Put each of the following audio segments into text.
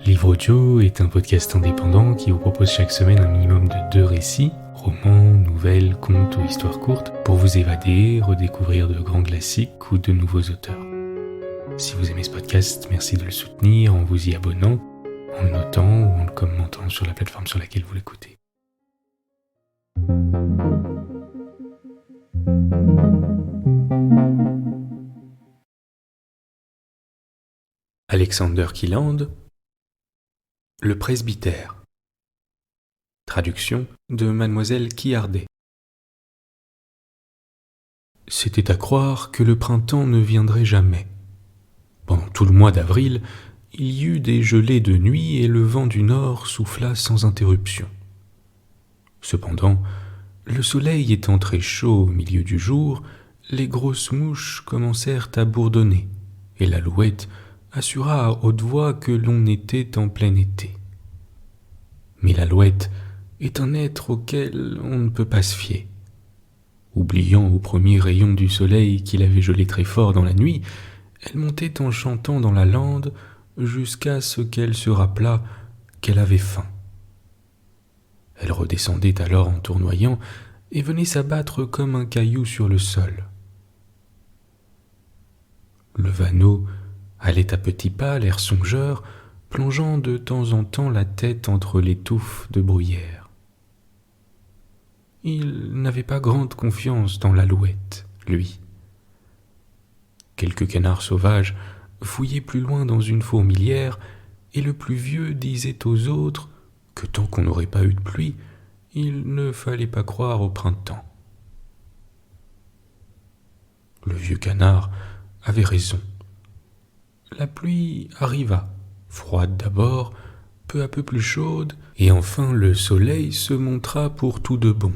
Livre Audio est un podcast indépendant qui vous propose chaque semaine un minimum de 2 récits, romans, nouvelles, contes ou histoires courtes, pour vous évader, redécouvrir de grands classiques ou de nouveaux auteurs. Si vous aimez ce podcast, merci de le soutenir en vous y abonnant, en le notant ou en le commentant sur la plateforme sur laquelle vous l'écoutez. Alexander Kielland, Le presbytère. Traduction de Mademoiselle Quillardet. C'était à croire que le printemps ne viendrait jamais. Pendant tout le mois d'avril, il y eut des gelées de nuit et le vent du nord souffla sans interruption. Cependant, le soleil étant très chaud au milieu du jour, les grosses mouches commencèrent à bourdonner, et l'alouette assura à haute voix que l'on était en plein été. Mais l'alouette est un être auquel on ne peut pas se fier. Oubliant au premier rayon du soleil qu'il avait gelé très fort dans la nuit, elle montait en chantant dans la lande jusqu'à ce qu'elle se rappelât qu'elle avait faim. Elle redescendait alors en tournoyant et venait s'abattre comme un caillou sur le sol. Le vanneau allait à petits pas, l'air songeur, plongeant de temps en temps la tête entre les touffes de bruyère. Il n'avait pas grande confiance dans l'alouette, lui. Quelques canards sauvages fouillaient plus loin dans une fourmilière, et le plus vieux disait aux autres que tant qu'on n'aurait pas eu de pluie, il ne fallait pas croire au printemps. Le vieux canard avait raison. La pluie arriva, froide d'abord, peu à peu plus chaude, et enfin le soleil se montra pour tout de bon.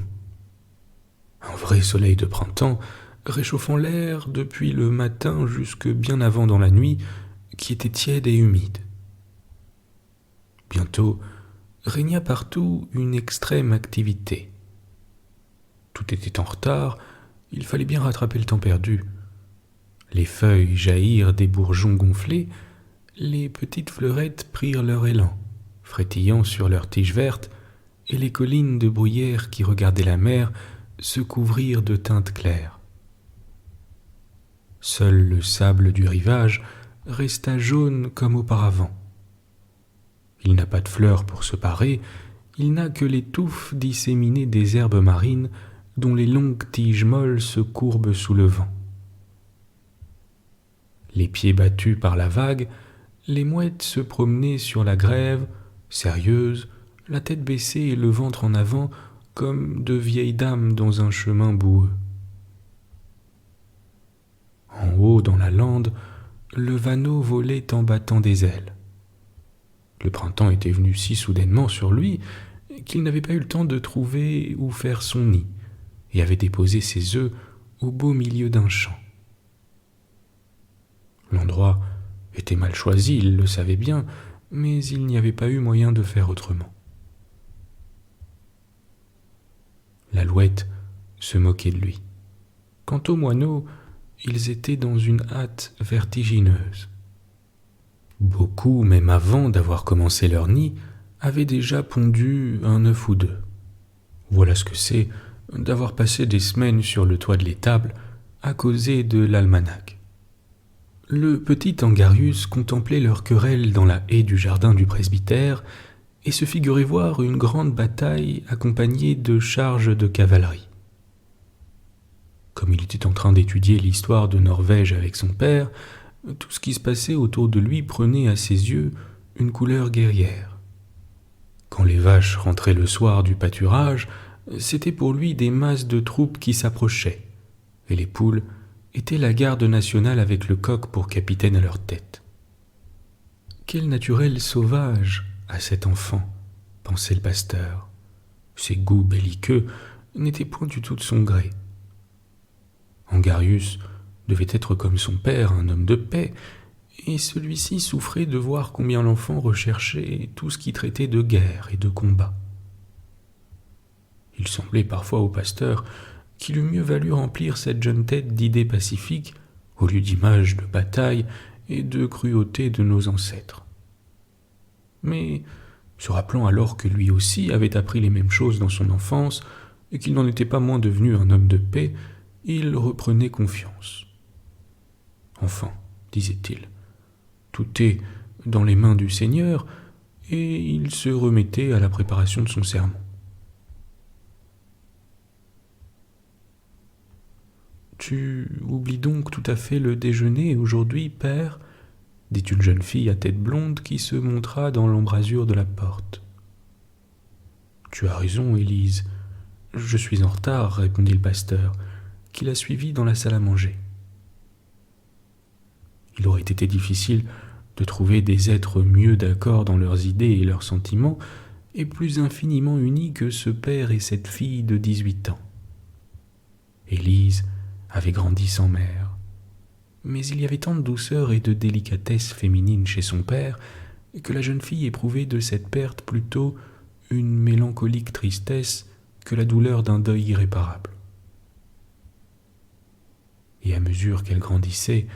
Un vrai soleil de printemps, réchauffant l'air depuis le matin jusque bien avant dans la nuit, qui était tiède et humide. Bientôt, régna partout une extrême activité. Tout était en retard, il fallait bien rattraper le temps perdu. Les feuilles jaillirent des bourgeons gonflés, les petites fleurettes prirent leur élan, frétillant sur leurs tiges vertes, et les collines de bruyère qui regardaient la mer se couvrirent de teintes claires. Seul le sable du rivage resta jaune comme auparavant. Il n'a pas de fleurs pour se parer, il n'a que les touffes disséminées des herbes marines dont les longues tiges molles se courbent sous le vent. Les pieds battus par la vague, les mouettes se promenaient sur la grève, sérieuses, la tête baissée et le ventre en avant, comme de vieilles dames dans un chemin boueux. En haut, dans la lande, le vanneau volait en battant des ailes. Le printemps était venu si soudainement sur lui qu'il n'avait pas eu le temps de trouver où faire son nid, et avait déposé ses œufs au beau milieu d'un champ. L'endroit était mal choisi, il le savait bien, mais il n'y avait pas eu moyen de faire autrement. L'alouette se moquait de lui. Quant aux moineaux, ils étaient dans une hâte vertigineuse. Beaucoup, même avant d'avoir commencé leur nid, avaient déjà pondu un œuf ou deux. Voilà ce que c'est d'avoir passé des semaines sur le toit de l'étable à causer de l'almanach. Le petit Angarius contemplait leur querelle dans la haie du jardin du presbytère et se figurait voir une grande bataille accompagnée de charges de cavalerie. Comme il était en train d'étudier l'histoire de Norvège avec son père, tout ce qui se passait autour de lui prenait à ses yeux une couleur guerrière. Quand les vaches rentraient le soir du pâturage, c'était pour lui des masses de troupes qui s'approchaient, et les poules étaient la garde nationale avec le coq pour capitaine à leur tête. Quel naturel sauvage à cet enfant, pensait le pasteur. Ses goûts belliqueux n'étaient point du tout de son gré. Angarius devait être comme son père, un homme de paix, et celui-ci souffrait de voir combien l'enfant recherchait tout ce qui traitait de guerre et de combat. Il semblait parfois au pasteur qu'il eût mieux valu remplir cette jeune tête d'idées pacifiques au lieu d'images de bataille et de cruauté de nos ancêtres. mais se rappelant alors que lui aussi avait appris les mêmes choses dans son enfance et qu'il n'en était pas moins devenu un homme de paix, il reprenait confiance. Enfin, disait-il, tout est dans les mains du Seigneur, et il se remettait à la préparation de son sermon. Tu oublies donc tout à fait le déjeuner aujourd'hui, père, dit une jeune fille à tête blonde qui se montra dans l'embrasure de la porte. Tu as raison, Élise. Je suis en retard, répondit le pasteur, qui la suivit dans la salle à manger. Il aurait été difficile de trouver des êtres mieux d'accord dans leurs idées et leurs sentiments, et plus infiniment unis que ce père et cette fille de 18 ans. Élise avait grandi sans mère, mais il y avait tant de douceur et de délicatesse féminine chez son père que la jeune fille éprouvait de cette perte plutôt une mélancolique tristesse que la douleur d'un deuil irréparable. Et à mesure qu'elle grandissait,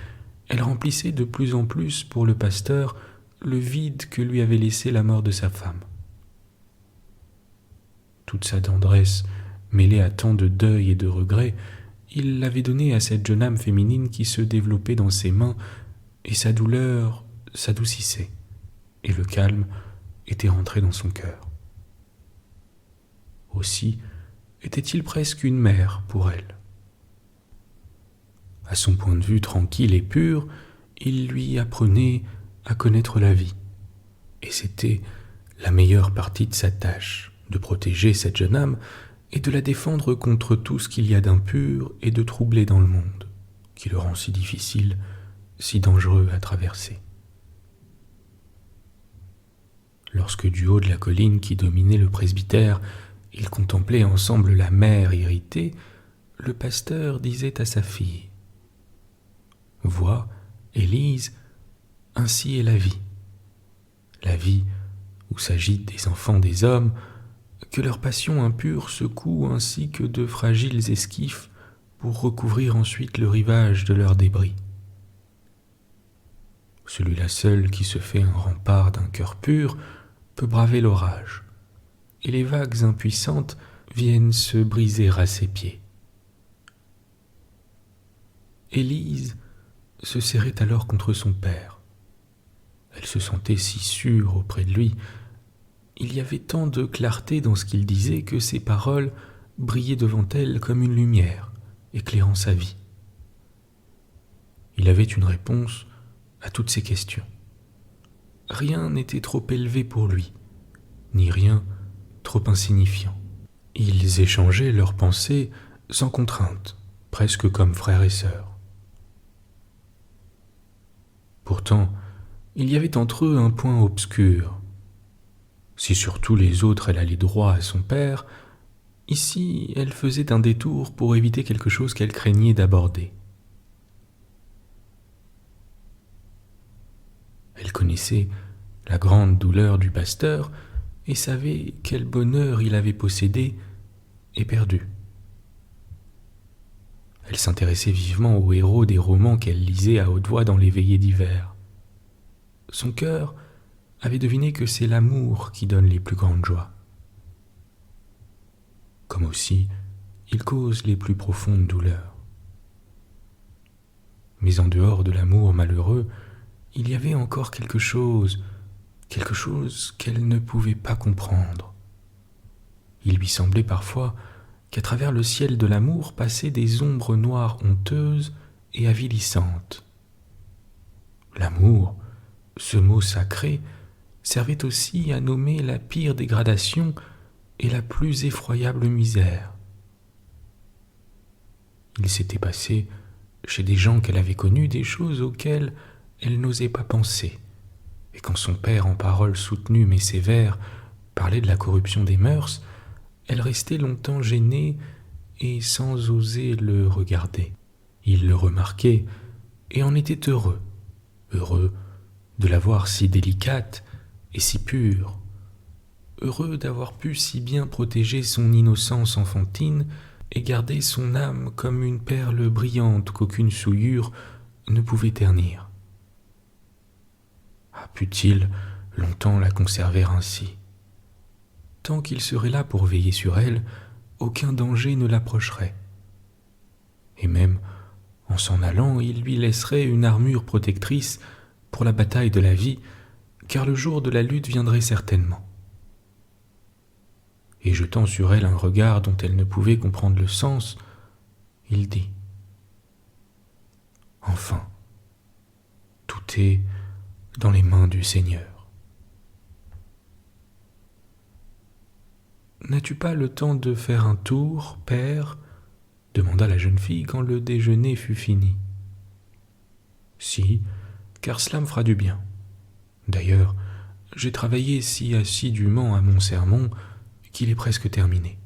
elle remplissait de plus en plus pour le pasteur le vide que lui avait laissé la mort de sa femme. Toute sa tendresse, mêlée à tant de deuil et de regrets, il l'avait donnée à cette jeune âme féminine qui se développait dans ses mains, et sa douleur s'adoucissait, et le calme était rentré dans son cœur. Aussi était-il presque une mère pour elle. À son point de vue tranquille et pur, il lui apprenait à connaître la vie, et c'était la meilleure partie de sa tâche, de protéger cette jeune âme et de la défendre contre tout ce qu'il y a d'impur et de troublé dans le monde, qui le rend si difficile, si dangereux à traverser. Lorsque du haut de la colline qui dominait le presbytère, ils contemplaient ensemble la mer irritée, le pasteur disait à sa fille : « Vois, Élise, ainsi est la vie où s'agitent des enfants des hommes, que leur passion impure secoue ainsi que de fragiles esquifs pour recouvrir ensuite le rivage de leurs débris. Celui-là seul qui se fait un rempart d'un cœur pur peut braver l'orage, et les vagues impuissantes viennent se briser à ses pieds. » Élise se serrait alors contre son père. Elle se sentait si sûre auprès de lui. Il y avait tant de clarté dans ce qu'il disait que ses paroles brillaient devant elle comme une lumière, éclairant sa vie. Il avait une réponse à toutes ses questions. Rien n'était trop élevé pour lui, ni rien trop insignifiant. Ils échangeaient leurs pensées sans contrainte, presque comme frères et sœurs. Pourtant, il y avait entre eux un point obscur. Si sur tous les autres elle allait droit à son père, ici elle faisait un détour pour éviter quelque chose qu'elle craignait d'aborder. Elle connaissait la grande douleur du pasteur et savait quel bonheur il avait possédé et perdu. Elle s'intéressait vivement aux héros des romans qu'elle lisait à haute voix dans les veillées d'hiver. Son cœur avait deviné que c'est l'amour qui donne les plus grandes joies. Comme aussi, il cause les plus profondes douleurs. Mais en dehors de l'amour malheureux, il y avait encore quelque chose qu'elle ne pouvait pas comprendre. Il lui semblait parfois qu'à travers le ciel de l'amour passaient des ombres noires honteuses et avilissantes. L'amour, ce mot sacré, servait aussi à nommer la pire dégradation et la plus effroyable misère. Il s'était passé, chez des gens qu'elle avait connus, des choses auxquelles elle n'osait pas penser, et quand son père, en paroles soutenues mais sévères, parlait de la corruption des mœurs, elle restait longtemps gênée et sans oser le regarder. Il le remarquait et en était heureux de la voir si délicate et si pure, heureux d'avoir pu si bien protéger son innocence enfantine et garder son âme comme une perle brillante qu'aucune souillure ne pouvait ternir. Ah, put-il longtemps la conserver ainsi. Tant qu'il serait là pour veiller sur elle, aucun danger ne l'approcherait. Et même, en s'en allant, il lui laisserait une armure protectrice pour la bataille de la vie, car le jour de la lutte viendrait certainement. Et jetant sur elle un regard dont elle ne pouvait comprendre le sens, il dit « Enfin, tout est dans les mains du Seigneur. » « N'as-tu pas le temps de faire un tour, père ?» demanda la jeune fille quand le déjeuner fut fini. « Si, car cela me fera du bien. D'ailleurs, j'ai travaillé si assidûment à mon sermon qu'il est presque terminé. »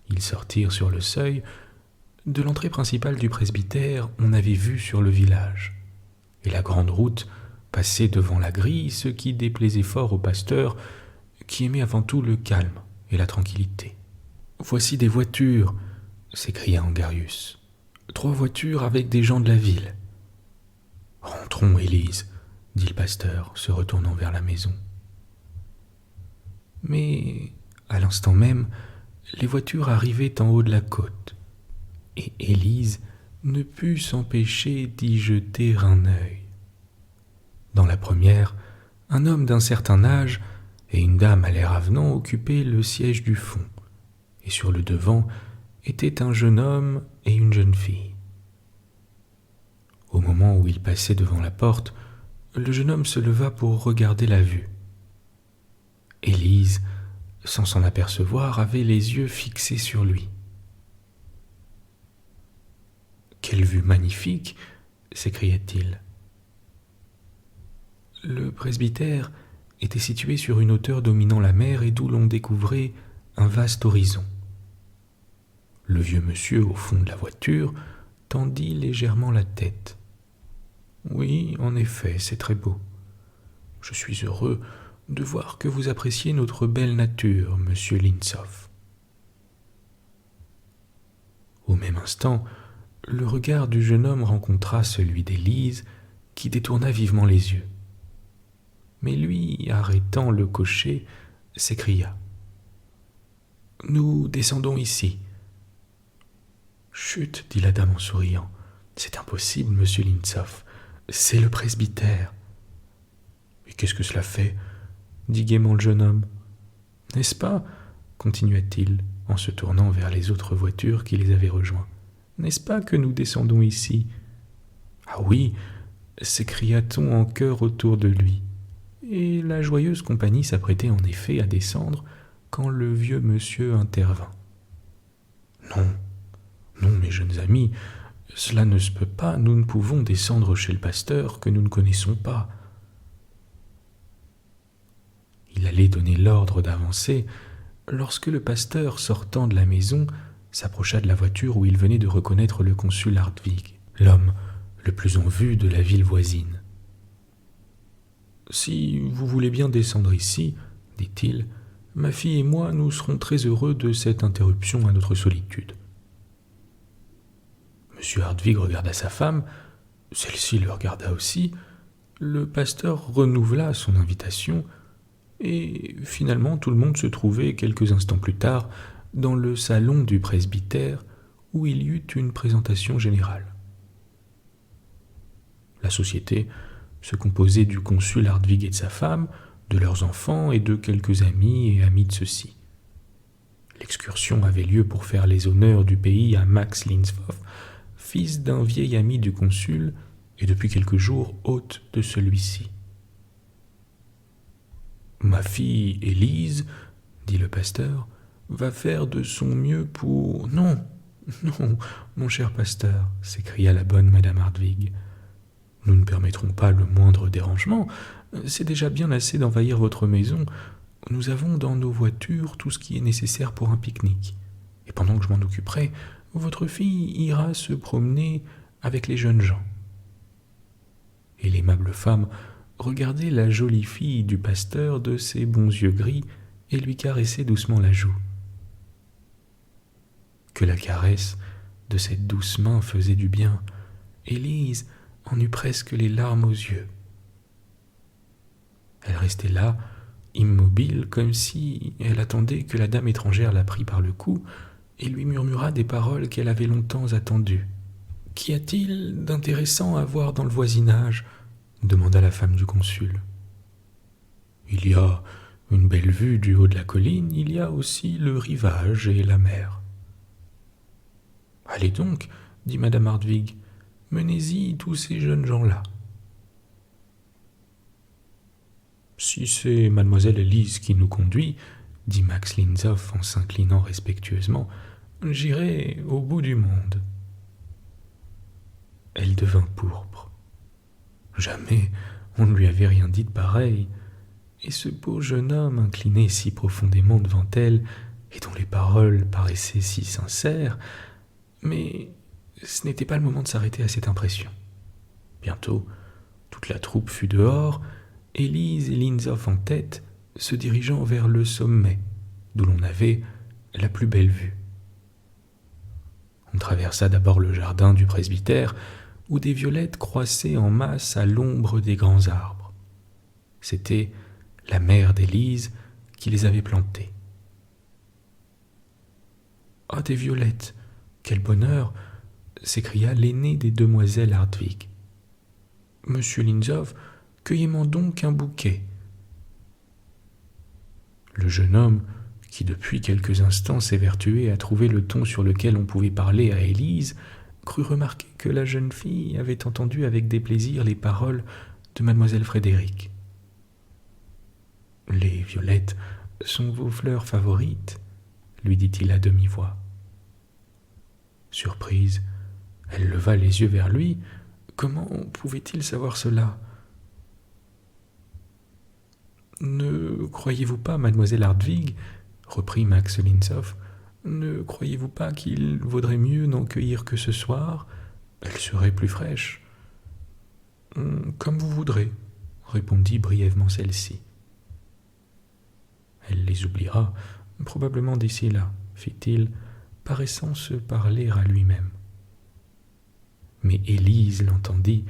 Ils sortirent sur le seuil. De l'entrée principale du presbytère, on avait vue sur le village, et la grande route passait devant la grille, ce qui déplaisait fort au pasteur, qui aimait avant tout le calme et la tranquillité. « Voici des voitures !» s'écria Angarius. « 3 voitures avec des gens de la ville. »« Rentrons, Élise, » dit le pasteur, se retournant vers la maison. Mais, à l'instant même, les voitures arrivaient en haut de la côte, et Élise ne put s'empêcher d'y jeter un œil. Dans la première, un homme d'un certain âge et une dame à l'air avenant occupaient le siège du fond, et sur le devant étaient un jeune homme et une jeune fille. Au moment où il passait devant la porte, le jeune homme se leva pour regarder la vue. Élise, sans s'en apercevoir, avait les yeux fixés sur lui. « Quelle vue magnifique !» s'écria-t-il. Le presbytère était situé sur une hauteur dominant la mer et d'où l'on découvrait un vaste horizon. Le vieux monsieur, au fond de la voiture, tendit légèrement la tête. « Oui, en effet, c'est très beau. Je suis heureux de voir que vous appréciez notre belle nature, monsieur Linsov. » Au même instant, le regard du jeune homme rencontra celui d'Élise, qui détourna vivement les yeux. Mais lui, arrêtant le cocher, s'écria « Nous descendons ici. »« Chut, dit la dame en souriant. C'est impossible, monsieur Linsov. C'est le presbytère. »« Et qu'est-ce que cela fait ?» dit gaiement le jeune homme. « N'est-ce pas, continua-t-il, en se tournant vers les autres voitures qui les avaient rejoints, n'est-ce pas que nous descendons ici ?»« Ah oui !» s'écria-t-on en chœur autour de lui. Et la joyeuse compagnie s'apprêtait en effet à descendre quand le vieux monsieur intervint. « Non, non, mes jeunes amis, cela ne se peut pas, nous ne pouvons descendre chez le pasteur que nous ne connaissons pas. » Il allait donner l'ordre d'avancer lorsque le pasteur, sortant de la maison, s'approcha de la voiture où il venait de reconnaître le consul Hartwig, l'homme le plus en vue de la ville voisine. « Si vous voulez bien descendre ici, dit-il, ma fille et moi, nous serons très heureux de cette interruption à notre solitude. » M. Hartwig regarda sa femme, celle-ci le regarda aussi, le pasteur renouvela son invitation, et finalement tout le monde se trouvait quelques instants plus tard dans le salon du presbytère où il y eut une présentation générale. La société se composait du consul Hartwig et de sa femme, de leurs enfants et de quelques amis et amis de ceux-ci. L'excursion avait lieu pour faire les honneurs du pays à Max Linsov, fils d'un vieil ami du consul et depuis quelques jours hôte de celui-ci. « Ma fille Élise, dit le pasteur, va faire de son mieux pour... »« Non, non, mon cher pasteur, s'écria la bonne madame Hartwig. Nous ne permettrons pas le moindre dérangement. C'est déjà bien assez d'envahir votre maison. Nous avons dans nos voitures tout ce qui est nécessaire pour un pique-nique. Et pendant que je m'en occuperai, votre fille ira se promener avec les jeunes gens. » Et l'aimable femme regardait la jolie fille du pasteur de ses bons yeux gris et lui caressait doucement la joue. Que la caresse de cette douce main faisait du bien. Élise en eut presque les larmes aux yeux. Elle restait là, immobile, comme si elle attendait que la dame étrangère la prît par le cou et lui murmurât des paroles qu'elle avait longtemps attendues. « Qu'y a-t-il d'intéressant à voir dans le voisinage ?» demanda la femme du consul. « Il y a une belle vue du haut de la colline, il y a aussi le rivage et la mer. »« Allez donc, dit madame Hartwig, menez-y tous ces jeunes gens-là. »« Si c'est mademoiselle Élise qui nous conduit, dit Max Linzow en s'inclinant respectueusement, j'irai au bout du monde. » Elle devint pourpre. Jamais on ne lui avait rien dit de pareil, et ce beau jeune homme incliné si profondément devant elle, et dont les paroles paraissaient si sincères, mais ce n'était pas le moment de s'arrêter à cette impression. Bientôt, toute la troupe fut dehors, Élise et Linzow en tête, se dirigeant vers le sommet, d'où l'on avait la plus belle vue. On traversa d'abord le jardin du presbytère, où des violettes croissaient en masse à l'ombre des grands arbres. C'était la mère d'Élise qui les avait plantées. « Ah, des violettes, quel bonheur !» s'écria l'aînée des demoiselles Hartwig. « Monsieur Linzow, cueillez-moi donc un bouquet. » Le jeune homme, qui depuis quelques instants s'évertuait à trouver le ton sur lequel on pouvait parler à Élise, crut remarquer que la jeune fille avait entendu avec déplaisir les paroles de mademoiselle Frédéric. « Les violettes sont vos fleurs favorites ?» lui dit-il à demi-voix. Surprise, elle leva les yeux vers lui. Comment pouvait-il savoir cela ? « Ne croyez-vous pas, mademoiselle Hartwig, reprit Max Linzow, ne croyez-vous pas qu'il vaudrait mieux n'en cueillir que ce soir ? Elle serait plus fraîche. »« Comme vous voudrez, » répondit brièvement celle-ci. « Elle les oubliera, probablement d'ici là, fit-il, paraissant se parler à lui-même. Mais Élise l'entendit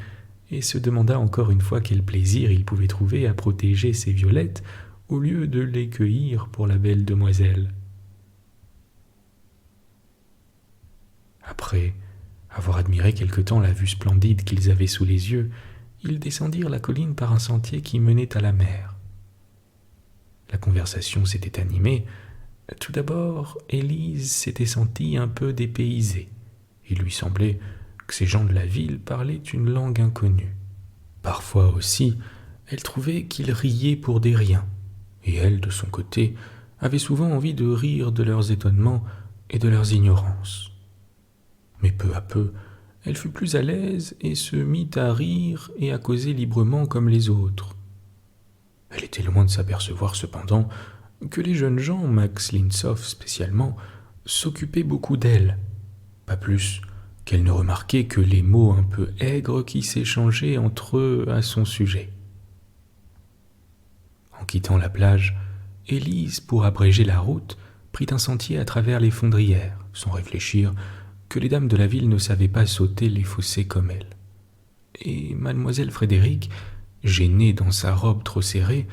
et se demanda encore une fois quel plaisir il pouvait trouver à protéger ces violettes au lieu de les cueillir pour la belle demoiselle. Après avoir admiré quelque temps la vue splendide qu'ils avaient sous les yeux, ils descendirent la colline par un sentier qui menait à la mer. La conversation s'était animée. Tout d'abord, Élise s'était sentie un peu dépaysée. Il lui semblait que ces gens de la ville parlaient une langue inconnue. Parfois aussi, elle trouvait qu'ils riaient pour des riens, et elle, de son côté, avait souvent envie de rire de leurs étonnements et de leurs ignorances. Mais peu à peu, elle fut plus à l'aise et se mit à rire et à causer librement comme les autres. Elle était loin de s'apercevoir cependant que les jeunes gens, Max Linzow spécialement, s'occupaient beaucoup d'elle, pas plus qu'elle ne remarquait que les mots un peu aigres qui s'échangeaient entre eux à son sujet. En quittant la plage, Élise, pour abréger la route, prit un sentier à travers les fondrières, sans réfléchir que les dames de la ville ne savaient pas sauter les fossés comme elle. Et mademoiselle Frédéric, gênée dans sa robe trop serrée,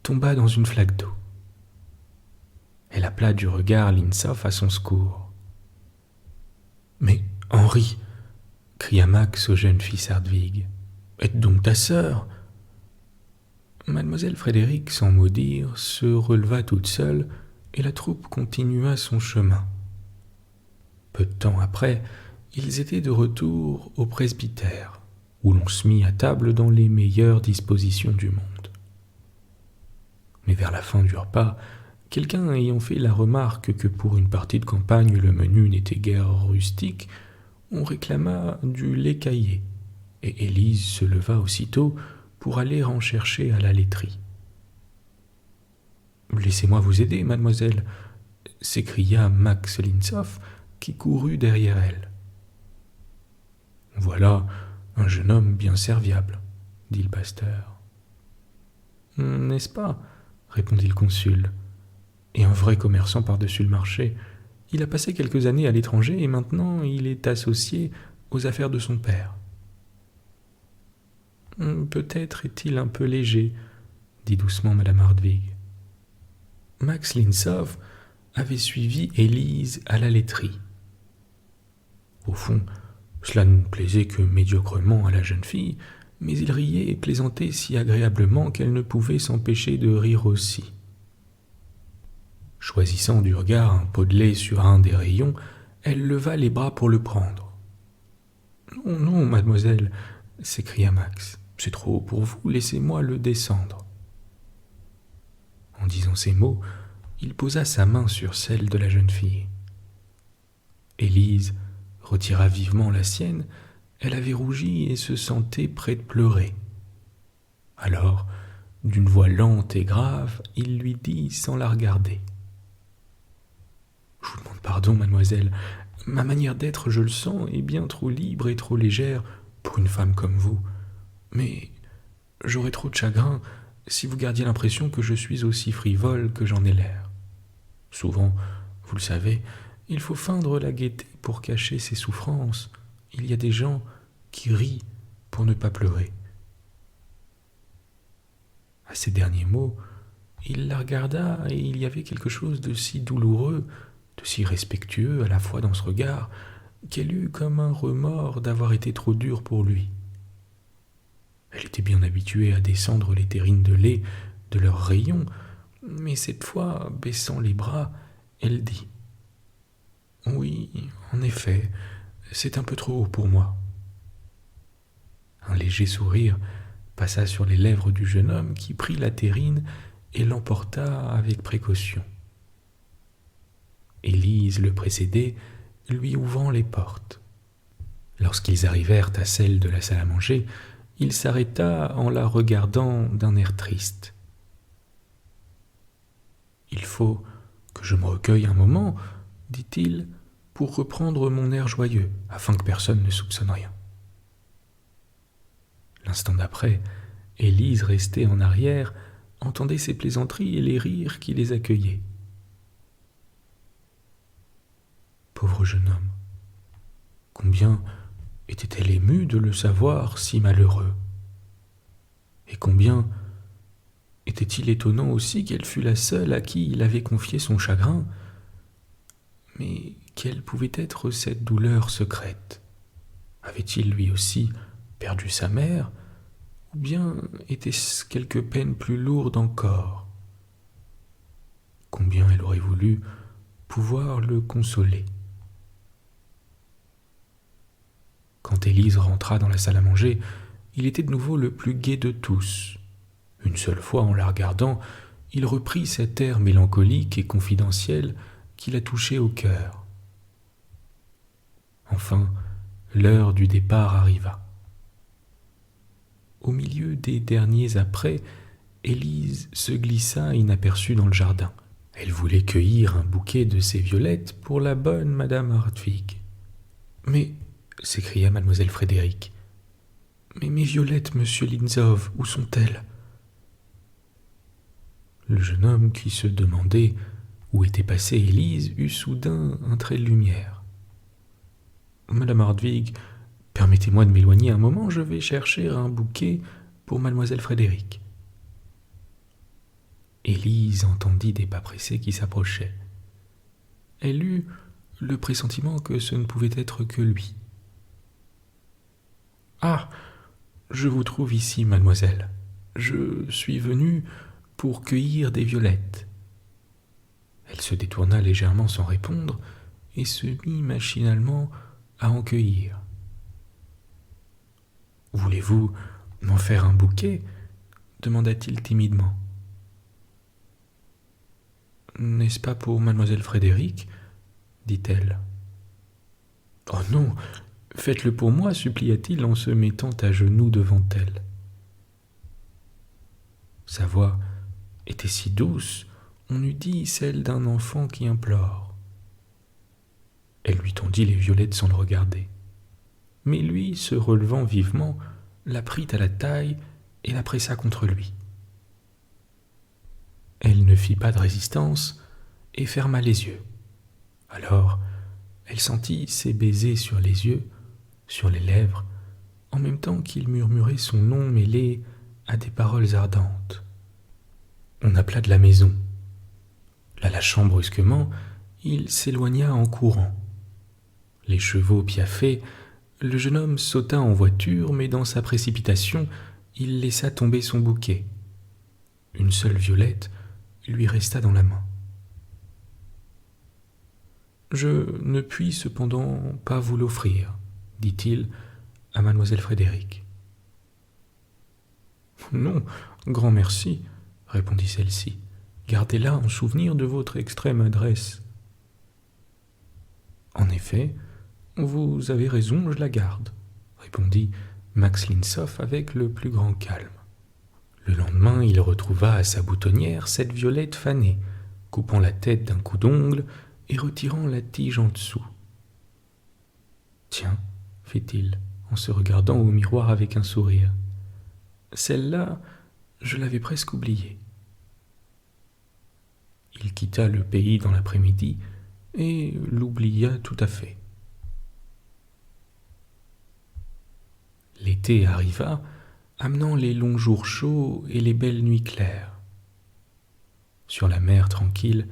tomba dans une flaque d'eau. Elle appela du regard Linzow à son secours. « Mais Henri !» cria Max au jeune fils Hartwig. « Aide donc ta sœur !» Mademoiselle Frédéric, sans mot dire, se releva toute seule et la troupe continua son chemin. Peu de temps après, ils étaient de retour au presbytère, où l'on se mit à table dans les meilleures dispositions du monde. Mais vers la fin du repas, quelqu'un ayant fait la remarque que pour une partie de campagne le menu n'était guère rustique, on réclama du lait caillé, et Élise se leva aussitôt pour aller en chercher à la laiterie. « Laissez-moi vous aider, mademoiselle !» s'écria Max Linzow, qui courut derrière elle. « Voilà un jeune homme bien serviable, » dit le pasteur. « N'est-ce pas ?» répondit le consul. « Et un vrai commerçant par-dessus le marché. Il a passé quelques années à l'étranger et maintenant il est associé aux affaires de son père. » « Peut-être est-il un peu léger, » dit doucement madame Hartwig. Max Linsov avait suivi Élise à la laiterie. Au fond, cela ne plaisait que médiocrement à la jeune fille, mais il riait et plaisantait si agréablement qu'elle ne pouvait s'empêcher de rire aussi. Choisissant du regard un pot de lait sur un des rayons, elle leva les bras pour le prendre. « Non, non, mademoiselle, » s'écria Max, « c'est trop pour vous, laissez-moi le descendre. » En disant ces mots, il posa sa main sur celle de la jeune fille. Élise retira vivement la sienne, elle avait rougi et se sentait près de pleurer. Alors, d'une voix lente et grave, il lui dit sans la regarder. « Je vous demande pardon, mademoiselle, ma manière d'être, je le sens, est bien trop libre et trop légère pour une femme comme vous. Mais j'aurais trop de chagrin si vous gardiez l'impression que je suis aussi frivole que j'en ai l'air. Souvent, vous le savez, il faut feindre la gaieté pour cacher ses souffrances. Il y a des gens qui rient pour ne pas pleurer. » À ces derniers mots, il la regarda et il y avait quelque chose de si douloureux, de si respectueux à la fois dans ce regard, qu'elle eut comme un remords d'avoir été trop dure pour lui. Elle était bien habituée à descendre les terrines de lait de leurs rayons, mais cette fois, baissant les bras, elle dit « Oui, en effet, c'est un peu trop haut pour moi. » Un léger sourire passa sur les lèvres du jeune homme qui prit la terrine et l'emporta avec précaution. Élise le précédait, lui ouvrant les portes. Lorsqu'ils arrivèrent à celle de la salle à manger, il s'arrêta en la regardant d'un air triste. « Il faut que je me recueille un moment, dit-il, pour reprendre mon air joyeux, afin que personne ne soupçonne rien. » L'instant d'après, Élise, restée en arrière, entendait ces plaisanteries et les rires qui les accueillaient. Pauvre jeune homme, combien était-elle émue de le savoir si malheureux, et combien était-il étonnant aussi qu'elle fût la seule à qui il avait confié son chagrin. Mais quelle pouvait être cette douleur secrète? Avait-il lui aussi perdu sa mère, ou bien était-ce quelque peine plus lourde encore? Combien elle aurait voulu pouvoir le consoler. Quand Élise rentra dans la salle à manger, il était de nouveau le plus gai de tous. Une seule fois, en la regardant, il reprit cet air mélancolique et confidentiel qui la touchait au cœur. Enfin, l'heure du départ arriva. Au milieu des derniers après, Élise se glissa inaperçue dans le jardin. Elle voulait cueillir un bouquet de ces violettes pour la bonne madame Hartwig. « Mais, s'écria mademoiselle Frédéric, « mais mes violettes, monsieur Linsov, où sont-elles » Le jeune homme qui se demandait où était passée Élise eut soudain un trait de lumière. « Madame Hartwig, permettez-moi de m'éloigner un moment, je vais chercher un bouquet pour mademoiselle Frédéric. » Élise entendit des pas pressés qui s'approchaient. Elle eut le pressentiment que ce ne pouvait être que lui. « Ah, je vous trouve ici, mademoiselle. Je suis venue pour cueillir des violettes. » Elle se détourna légèrement sans répondre et se mit machinalement à en cueillir. « Voulez-vous m'en faire un bouquet » demanda-t-il timidement. « N'est-ce pas pour mademoiselle Frédéric ?» dit-elle. « Oh non, faites-le pour moi, supplia-t-il en se mettant à genoux devant elle. Sa voix était si douce, on eût dit celle d'un enfant qui implore. Elle lui tendit les violettes sans le regarder. Mais lui, se relevant vivement, la prit à la taille et la pressa contre lui. Elle ne fit pas de résistance et ferma les yeux. Alors, elle sentit ses baisers sur les yeux, sur les lèvres, en même temps qu'il murmurait son nom mêlé à des paroles ardentes. On appela de la maison. La lâchant brusquement, il s'éloigna en courant. Les chevaux piaffaient, le jeune homme sauta en voiture, mais dans sa précipitation, il laissa tomber son bouquet. Une seule violette lui resta dans la main. « Je ne puis cependant pas vous l'offrir, dit-il à mademoiselle Frédéric. « Non, grand merci, répondit celle-ci. Gardez-la en souvenir de votre extrême adresse. » En effet, vous avez raison, je la garde, répondit Max Linshoff avec le plus grand calme. Le lendemain, il retrouva à sa boutonnière cette violette fanée, coupant la tête d'un coup d'ongle et retirant la tige en dessous. « Tiens, fit-il, en se regardant au miroir avec un sourire. Celle-là, je l'avais presque oubliée. Il quitta le pays dans l'après-midi et l'oublia tout à fait. L'été arriva, amenant les longs jours chauds et les belles nuits claires. Sur la mer tranquille,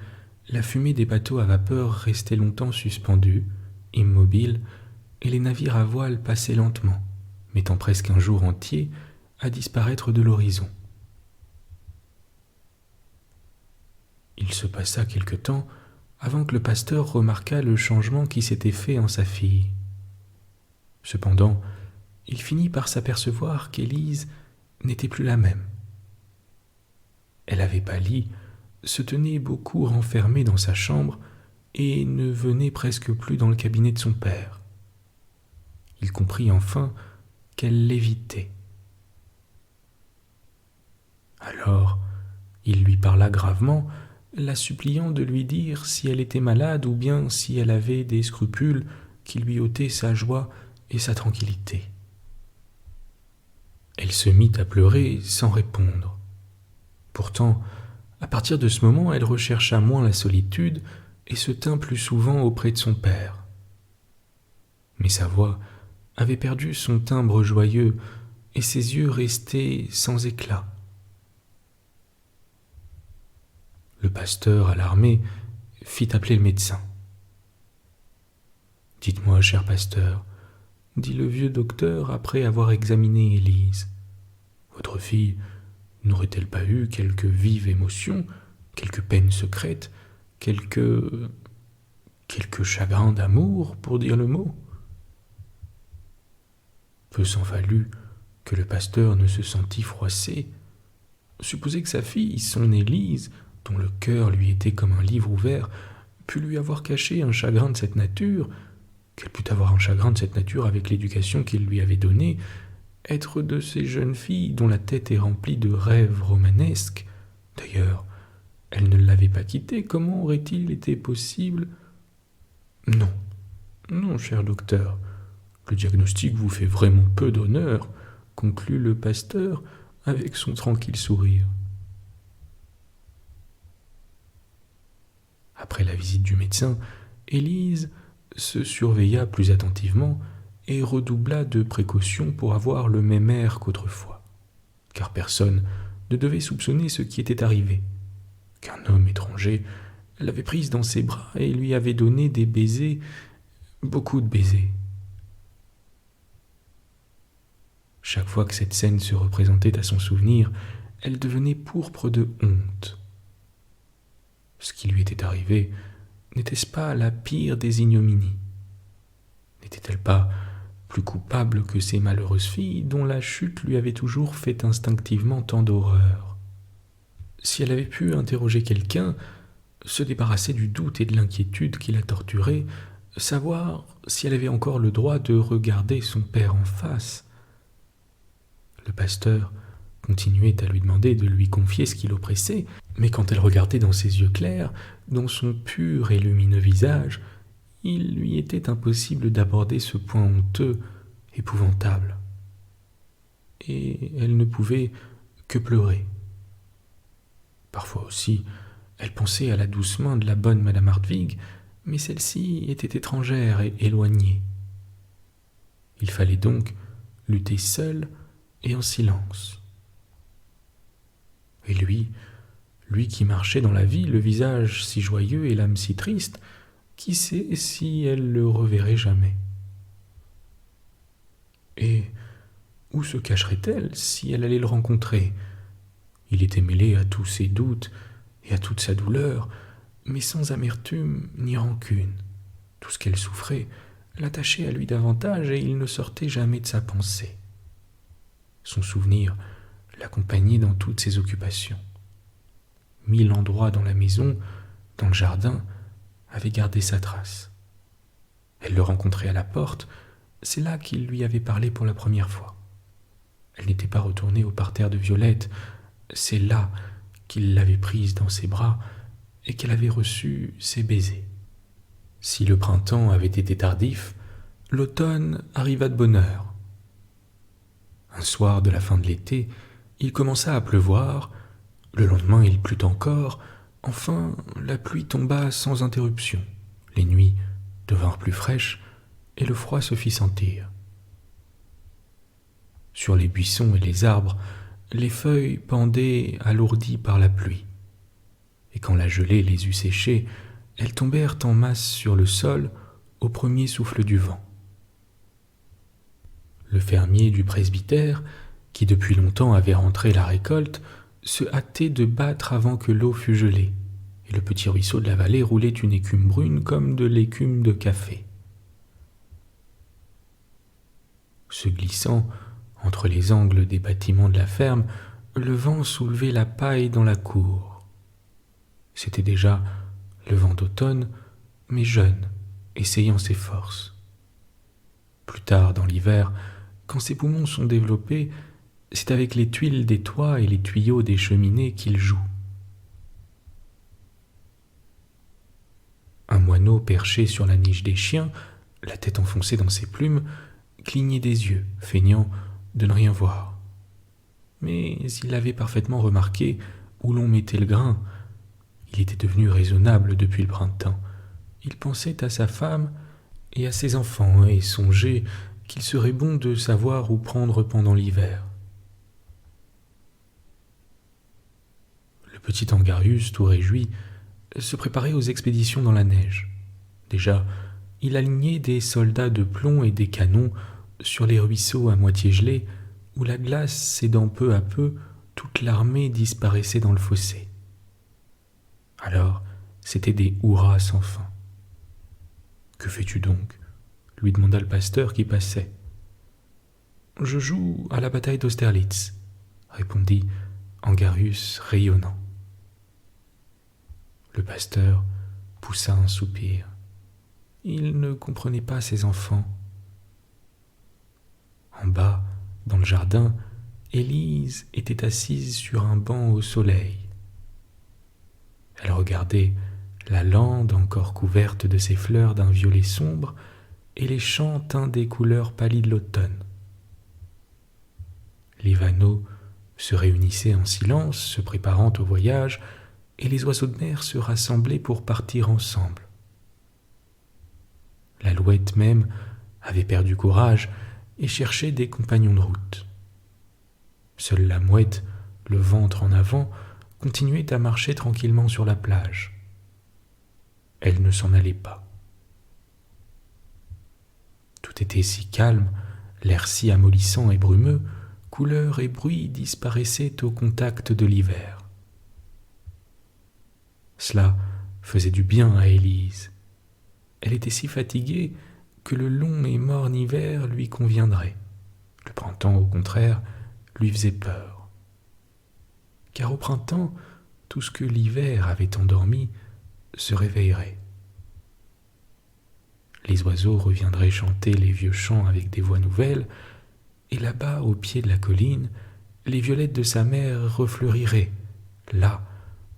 la fumée des bateaux à vapeur restait longtemps suspendue, immobile, et les navires à voile passaient lentement, mettant presque un jour entier à disparaître de l'horizon. Il se passa quelque temps avant que le pasteur remarquât le changement qui s'était fait en sa fille. Cependant, il finit par s'apercevoir qu'Élise n'était plus la même. Elle avait pâli, se tenait beaucoup renfermée dans sa chambre et ne venait presque plus dans le cabinet de son père. Il comprit enfin qu'elle l'évitait. Alors, il lui parla gravement, la suppliant de lui dire si elle était malade ou bien si elle avait des scrupules qui lui ôtaient sa joie et sa tranquillité. Elle se mit à pleurer sans répondre. Pourtant, à partir de ce moment, elle rechercha moins la solitude et se tint plus souvent auprès de son père. Mais sa voix avait perdu son timbre joyeux et ses yeux restaient sans éclat. Le pasteur, alarmé, fit appeler le médecin. « Dites-moi, cher pasteur, » dit le vieux docteur après avoir examiné Élise, « votre fille n'aurait-elle pas eu quelque vive émotion, quelque peine secrète, quelque chagrin d'amour, pour dire le mot ?» Peu s'en fallut que le pasteur ne se sentît froissé. Supposez que sa fille, son Élise, dont le cœur lui était comme un livre ouvert, pût lui avoir caché un chagrin de cette nature, qu'elle pût avoir un chagrin de cette nature avec l'éducation qu'il lui avait donnée, être de ces jeunes filles dont la tête est remplie de rêves romanesques. D'ailleurs, elle ne l'avait pas quitté, comment aurait-il été possible? Non, non, cher docteur, le diagnostic vous fait vraiment peu d'honneur, conclut le pasteur avec son tranquille sourire. Après la visite du médecin, Élise se surveilla plus attentivement et redoubla de précautions pour avoir le même air qu'autrefois, car personne ne devait soupçonner ce qui était arrivé, qu'un homme étranger l'avait prise dans ses bras et lui avait donné des baisers, beaucoup de baisers. Chaque fois que cette scène se représentait à son souvenir, elle devenait pourpre de honte. Ce qui lui était arrivé, n'était-ce pas la pire des ignominies? N'était-elle pas plus coupable que ces malheureuses filles dont la chute lui avait toujours fait instinctivement tant d'horreur? Si elle avait pu interroger quelqu'un, se débarrasser du doute et de l'inquiétude qui la torturaient, savoir si elle avait encore le droit de regarder son père en face. Le pasteur continuait à lui demander de lui confier ce qui l'oppressait, mais quand elle regardait dans ses yeux clairs, dans son pur et lumineux visage, il lui était impossible d'aborder ce point honteux, épouvantable. Et elle ne pouvait que pleurer. Parfois aussi, elle pensait à la douce main de la bonne madame Hartwig, mais celle-ci était étrangère et éloignée. Il fallait donc lutter seul et en silence. Et lui Lui qui marchait dans la vie, le visage si joyeux et l'âme si triste, qui sait si elle le reverrait jamais? Et où se cacherait-elle si elle allait le rencontrer? Il était mêlé à tous ses doutes et à toute sa douleur, mais sans amertume ni rancune. Tout ce qu'elle souffrait l'attachait à lui davantage et il ne sortait jamais de sa pensée. Son souvenir l'accompagnait dans toutes ses occupations. 1000 endroits dans la maison, dans le jardin, avaient gardé sa trace. Elle le rencontrait à la porte, c'est là qu'il lui avait parlé pour la première fois. Elle n'était pas retournée au parterre de violettes, c'est là qu'il l'avait prise dans ses bras et qu'elle avait reçu ses baisers. Si le printemps avait été tardif, l'automne arriva de bonne heure. Un soir de la fin de l'été, il commença à pleuvoir, le lendemain il plut encore, enfin la pluie tomba sans interruption, les nuits devinrent plus fraîches et le froid se fit sentir. Sur les buissons et les arbres, les feuilles pendaient alourdies par la pluie, et quand la gelée les eut séchées, elles tombèrent en masse sur le sol au premier souffle du vent. Le fermier du presbytère, qui depuis longtemps avait rentré la récolte, se hâtait de battre avant que l'eau fût gelée, et le petit ruisseau de la vallée roulait une écume brune comme de l'écume de café. Se glissant entre les angles des bâtiments de la ferme, le vent soulevait la paille dans la cour. C'était déjà le vent d'automne, mais jeune, essayant ses forces. Plus tard dans l'hiver, quand ses poumons sont développés, c'est avec les tuiles des toits et les tuyaux des cheminées qu'il joue. Un moineau perché sur la niche des chiens, la tête enfoncée dans ses plumes, clignait des yeux, feignant de ne rien voir. Mais il avait parfaitement remarqué où l'on mettait le grain. Il était devenu raisonnable depuis le printemps. Il pensait à sa femme et à ses enfants et songeait qu'il serait bon de savoir où prendre pendant l'hiver. Le petit Angarus, tout réjoui, se préparait aux expéditions dans la neige. Déjà, il alignait des soldats de plomb et des canons sur les ruisseaux à moitié gelés, où la glace cédant peu à peu, toute l'armée disparaissait dans le fossé. Alors, c'étaient des hurrahs sans fin. « Que fais-tu donc » lui demanda le pasteur qui passait. « Je joue à la bataille d'Austerlitz » répondit Angarus rayonnant. Le pasteur poussa un soupir. Il ne comprenait pas ses enfants. En bas, dans le jardin, Élise était assise sur un banc au soleil. Elle regardait la lande encore couverte de ses fleurs d'un violet sombre et les champs teints des couleurs pâlies de l'automne. Les vanneaux se réunissaient en silence, se préparant au voyage, et les oiseaux de mer se rassemblaient pour partir ensemble. L'alouette même avait perdu courage et cherchait des compagnons de route. Seule la mouette, le ventre en avant, continuait à marcher tranquillement sur la plage. Elle ne s'en allait pas. Tout était si calme, l'air si amollissant et brumeux, couleurs et bruits disparaissaient au contact de l'hiver. Cela faisait du bien à Élise. Elle était si fatiguée que le long et morne hiver lui conviendrait. Le printemps, au contraire, lui faisait peur. Car au printemps, tout ce que l'hiver avait endormi se réveillerait. Les oiseaux reviendraient chanter les vieux chants avec des voix nouvelles, et là-bas, au pied de la colline, les violettes de sa mère refleuriraient, là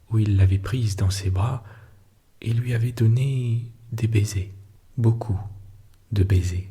où il l'avait prise dans ses bras et lui avait donné des baisers, beaucoup de baisers.